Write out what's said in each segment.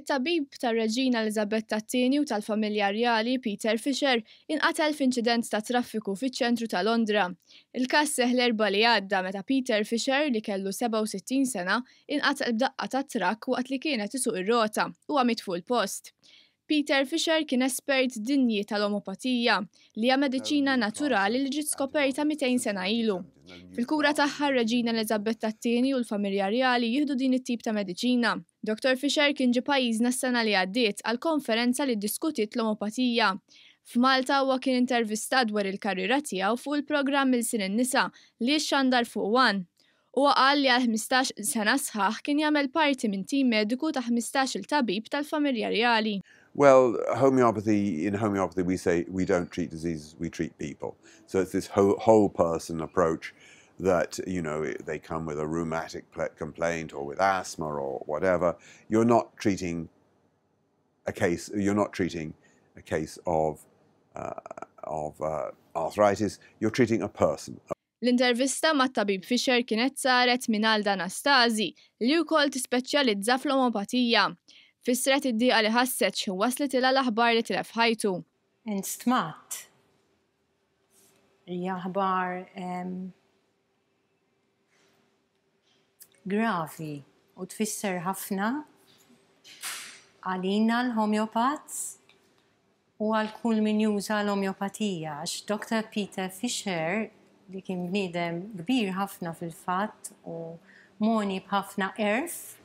it-tabib tar-Reġina Elisabetta II u tal-familja rjali Peter Fisher inqatel f'inċident ta' traffiku fiċ-ċentru ta' Londra. Il-każ seħħ l-erbgħa li għadda meta Peter Fisher li kellu 67 sena inqatel b'daqqa ta' trakk waqt li kienet isuq ir-rota u għamit fuq il-post. Peter Fisher kien espert dinji tal-omopatija li hija mediċina naturali li ġiet skoperta 200 sena ilu. Fil-kura tagħha r-Reġina Elisabetta II u l-familja rjali jieħdu din it-tip ta' mediċina. Dr. Fisher kien ġie pajjiżna s-sena li għaddiet għal konferenza li ddiskutit l-omopatija. F'Malta huwa kien intervistat dwar il-karriera tiegħu fuq il-programm Il-Sin in-Nisa li xandar fuq One. Huwa qal li għal 15 sena sħaħ kien jagħmel parti minn tim mediku ta' 15-il tabib tal-familja rjali. Well, in homeopathy we say we don't treat diseases, we treat people. So it's this whole person approach that, they come with a rheumatic complaint or with asthma or whatever. You're not treating a case of arthritis, you're treating a person. L-intervista mat-tabib Fisher kienet saret minn Alda Anastasi li wkoll tispeċjalizza fl-omopatija. Fissret id-dieqa li ħasset xi waslet ilha l-aħbar li tilef ħajtu. Instmat. Hija aħbar gravi u tfisser ħafna għalina l-homeopats u għal kull min juża l-homeopatija għax Dr. Peter Fisher li kien bniedem kbir ħafna fil-fatt u moni b'ħafna erf.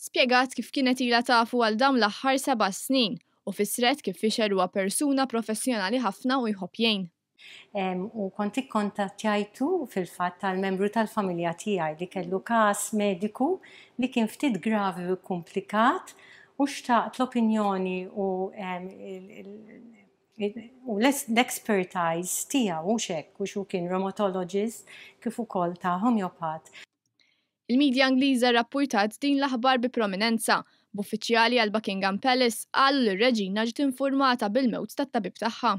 Spjegat kif kienet ilha tafu għal dawn l-aħħar 7 snin u fissret kif Fisher huwa persuna professjonali ħafna u jħobb jgħin. U kont ikkontattjajtu fil-fatt tal-membru tal-familja tiegħi li kellu każ mediku li kien ftit gravi u komplikat u xtaqt l-opinjoni u l-expertise tiegħu u xekk u xu kien rheumatologist kif ukoll ta' homeopath. Il-medja Ingliża rrappurtat din l-aħbar bi prominenza b'uffiċjali għal Buckingham Palace qalu li r-Reġina ġiet infurmata bil-mewt tat-tabib tagħha.